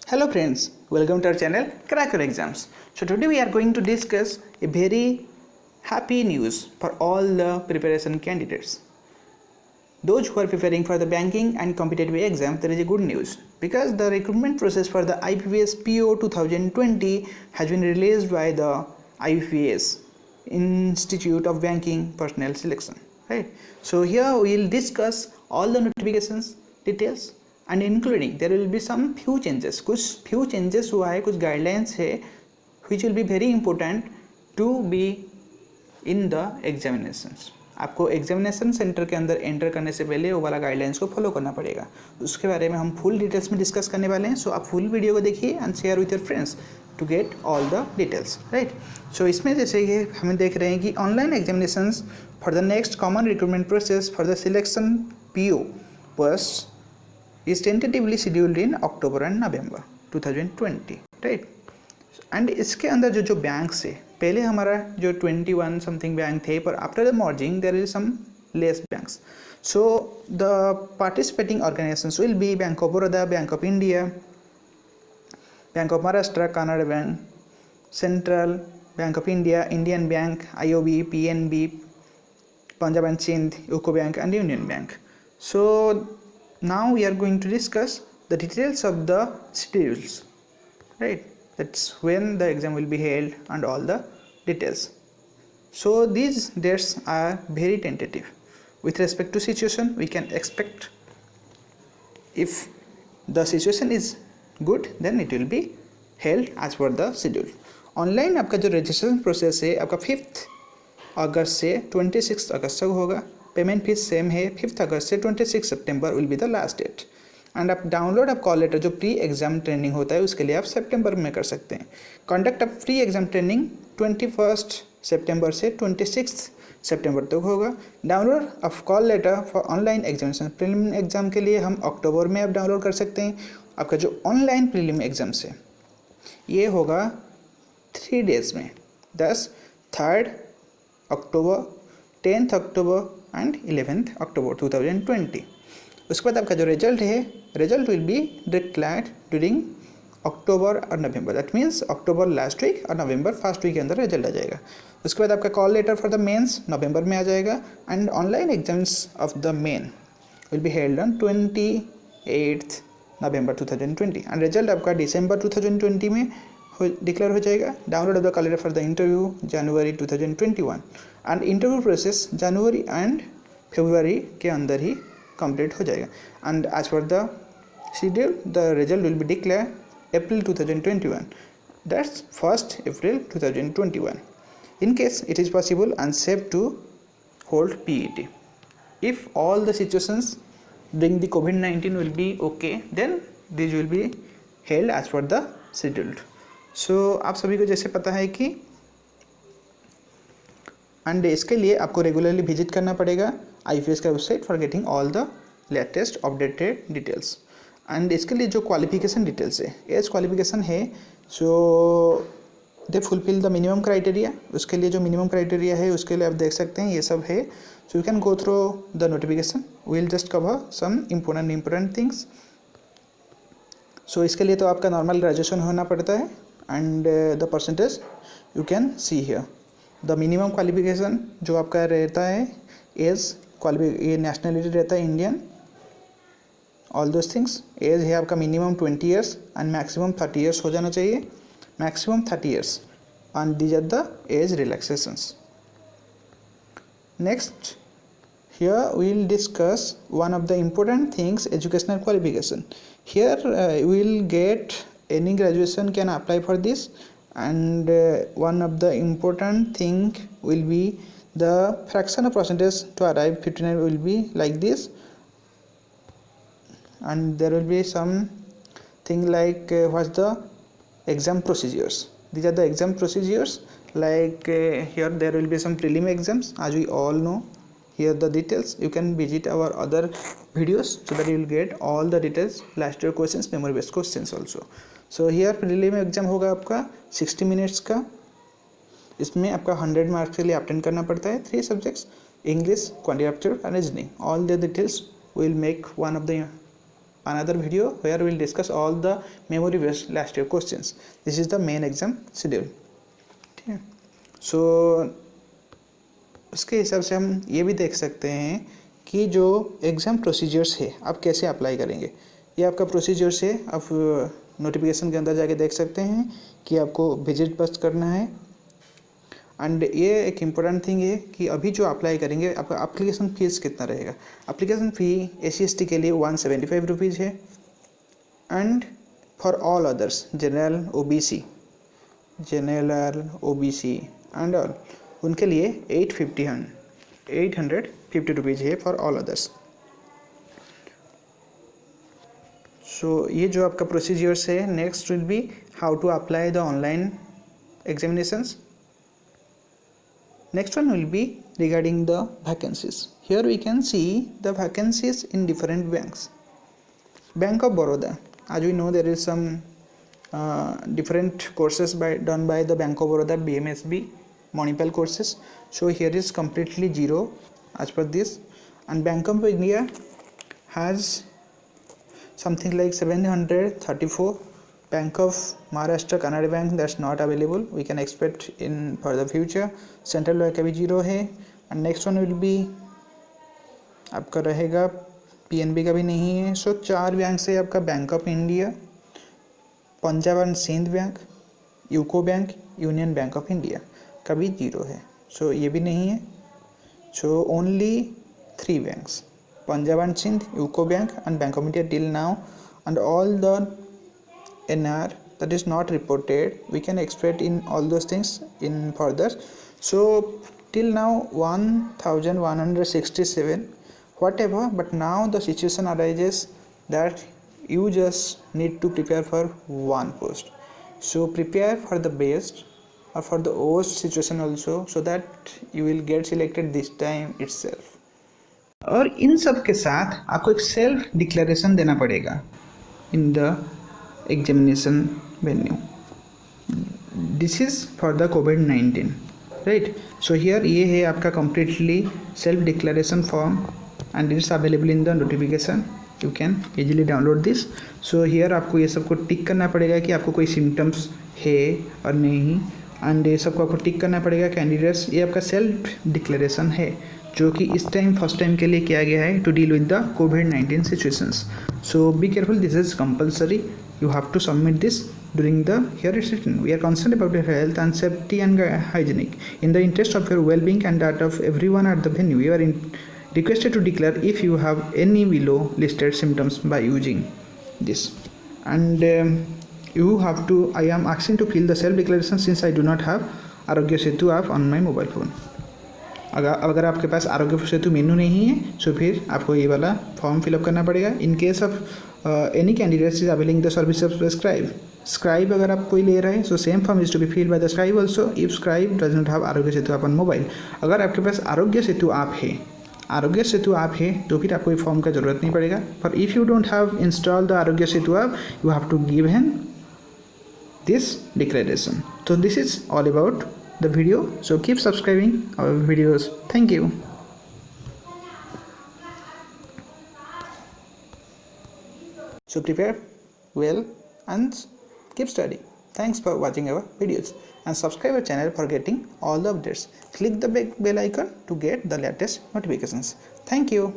Hello friends, welcome to our channel Crack Your Exams. So today we are going to discuss a very happy news for all the preparation candidates. Those who are preparing for the banking and competitive exam, there is a good news because the recruitment process for the IPPS PO 2020 has been released by the IPPS Institute of Banking Personnel Selection. Right. So here we will discuss all the notifications details and including there will be some few changes. कुछ few changes हुआ है, कुछ guidelines है which will be very important to be in the examinations. आपको examination centre के अंदर enter करने से पहले वो वाला गाइडलाइंस को फॉलो करना पड़ेगा. उसके बारे में हम फुल डिटेल्स में डिस्कस करने वाले हैं. सो आप फुल वीडियो को देखिए and share with your friends to get all the details. Right. So इसमें जैसे कि हम देख रहे हैं कि online examinations for the next common recruitment process for the selection PO post is tentatively scheduled in October and November 2020. Right. And इसके अंदर जो बैंक्स है, पहले हमारा जो 21 समथिंग बैंक थे, पर after the merging there is some less banks. So the participating organisations will be Bank of Baroda, Bank of India, Bank of Maharashtra, Canara Bank, Central Bank of India, Indian Bank, IOB, PNB, Punjab and Sind, UCO Bank and Union Bank. So now we are going to discuss the details of the schedules. Right. That's when the exam will be held and all the details. So these dates are very tentative. With respect to situation, we can expect if the situation is good then it will be held as per the schedule. Online आपका जो registration process है आपका 5 अगस्त से 26 अगस्त तक होगा. Payment fees same है. 5 अगस्त से 26 सितंबर will be the last date. And आप डाउनलोड ऑफ कॉल लेटर जो प्री एग्जाम ट्रेनिंग होता है उसके लिए आप सितंबर में कर सकते हैं. Conduct of pre exam training 21 सितंबर से 26 सितंबर तक होगा. Download of call letter for online examination prelim exam के लिए हम अक्टूबर में आप डाउनलोड कर सकते हैं. आपका जो ऑनलाइन प्रीलिम एग्जाम से ये होगा 3 डेज में, 3 अक्टूबर, 10 अक्टूबर एंड 11 अक्टूबर 2020. उसके बाद आपका जो रिजल्ट है, result will be declared during October और November. That means October last week और नवंबर फर्स्ट वीक के अंदर रिजल्ट आ जाएगा. उसके बाद आपका call letter for the mains November में आ जाएगा. And online exams of the main will be held on 28 November 2020. And result आपका दिसंबर 2020 में डिक्लेयर हो जाएगा. Download of the call letter for the interview January 2021. And interview process January and February के अंदर ही कंप्लीट हो जाएगा. And as per the schedule the result will be declare April 2021. That's 1st April 2021. In case it is possible and safe to hold PET. If all the situations during the COVID-19 will be okay, then these will be held as per the scheduled. So आप सभी को जैसे पता है कि and इसके लिए आपको रेगुलरली विजिट करना पड़ेगा IPPS का website for getting all the latest updated details. And इसके लिए जो क्वालिफिकेशन डिटेल्स है, एज क्वालिफिकेशन है, so they fulfil the minimum criteria. उसके लिए जो मिनिमम क्राइटेरिया है उसके लिए आप देख सकते हैं ये सब है. So you can go through the notification. We will just cover some important things. So इसके लिए तो आपका नॉर्मल ग्रेजुएशन होना पड़ता है. And the percentage you can see here. The minimum qualification जो आपका रहता है एज ये नेशनलिटी रहता है Indian, all those things. Age है आपका minimum 20 years and maximum 30 years हो जाना चाहिए. Maximum 30 years and these are the age relaxations. Next here we will discuss one of the important things, educational qualification. Here we will get any graduation can apply for this. And one of the important thing will be the fraction of percentage to arrive 59 will be like this. And there will be some thing like what's the exam procedures. These are the exam procedures like here there will be some prelim exams as we all know. Here the details you can visit our other videos so that you will get all the details, last year questions, memory based questions also. So here prelim exam होगा आपका 60 minutes का. इसमें आपका 100 marks के लिए attend करना पड़ता है. 3 subjects English, quantitative aptitude and reasoning. All the details will make one of the another video where we will discuss all the memory based last year questions. This is the main exam schedule. ठीक है, सो उसके हिसाब से हम ये भी देख सकते हैं कि जो एग्ज़ाम प्रोसीजर्स है आप कैसे अप्लाई करेंगे. ये आपका प्रोसीजर्स है, आप नोटिफिकेशन के अंदर जाके देख सकते हैं कि आपको विजिट बस करना है. एंड ये एक इम्पोर्टेंट थिंग है कि अभी जो अप्लाई करेंगे आपका एप्लीकेशन फ़ीस कितना रहेगा. एप्लीकेशन फ़ी SC/ST के लिए 175 रुपीज़ है. And for all others general OBC and all उनके लिए 850 रुपीज़ है फॉर ऑल अदर्स. सो ये जो आपका प्रोसीजर्स है. Next will be how to apply the online examinations. Next one will be regarding the vacancies. Here we can see the vacancies in different banks. Bank of Baroda, as we know, there is some different courses done by the Bank of Baroda, BMSB, Manipal courses. So here is completely zero as per this. And Bank of India has something like 734. Bank of Maharashtra, Canara Bank, that's not available. We can expect in for the future. Central Bank का भी zero है. And next one will be आपका रहेगा PNB का भी नहीं है. सो 4 bank से आपका Bank of India, Punjab and Sind Bank, UCO Bank, Union Bank of India का भी जीरो है. सो ये भी नहीं है. So only 3 banks, Punjab and Sind, UCO Bank and Bank of India till now. And all the NR that is not reported, we can expect in all those things in further. So till now 1167 whatever, but now the situation arises that you just need to prepare for one post. So prepare for the best or for the worst situation also, so that you will get selected this time itself. और इन सब के साथ आपको एक self declaration देना पड़ेगा in the examination venue. This is for the COVID-19, right? So here ये है आपका completely self declaration form and it is available in the notification. You can easily download this. So here आपको ये सबको टिक करना पड़ेगा कि आपको कोई सिम्टम्स है और नहीं. एंड ये सबको आपको टिक करना पड़ेगा कैंडिडेट्स. ये आपका सेल्फ डिक्लेरेशन है जो कि इस टाइम फर्स्ट टाइम के लिए किया गया है to deal with the COVID-19 situations. So be careful, this is compulsory. You have to submit this during the here it's written, we are concerned about your health and safety and hygienic. In the interest of your well-being and that of everyone at the venue, you are requested to declare if you have any below listed symptoms by using this. And you have to, I am asking to fill the self declaration since I do not have Arogya Setu app on my mobile phone. अगर आपके पास आरोग्य सेतु मेनू नहीं है तो फिर आपको ये वाला form fill up करना पड़ेगा. In case of any candidates is availing the service of scribe अगर आप कोई ले रहे हैं so same form is to be filled by the scribe also if scribe does not have Aarogya Setu app on mobile. अगर आपके पास आरोग्य सेतु ऐप है तो फिर आपको ये फॉर्म का ज़रूरत नहीं पड़ेगा. पर if you don't have install the Aarogya Setu app you have to give him this declaration. So this is all about the video, so keep subscribing our videos. Thank you. So prepare well and keep studying. Thanks for watching our videos and subscribe our channel for getting all the updates. Click the bell icon to get the latest notifications. Thank you.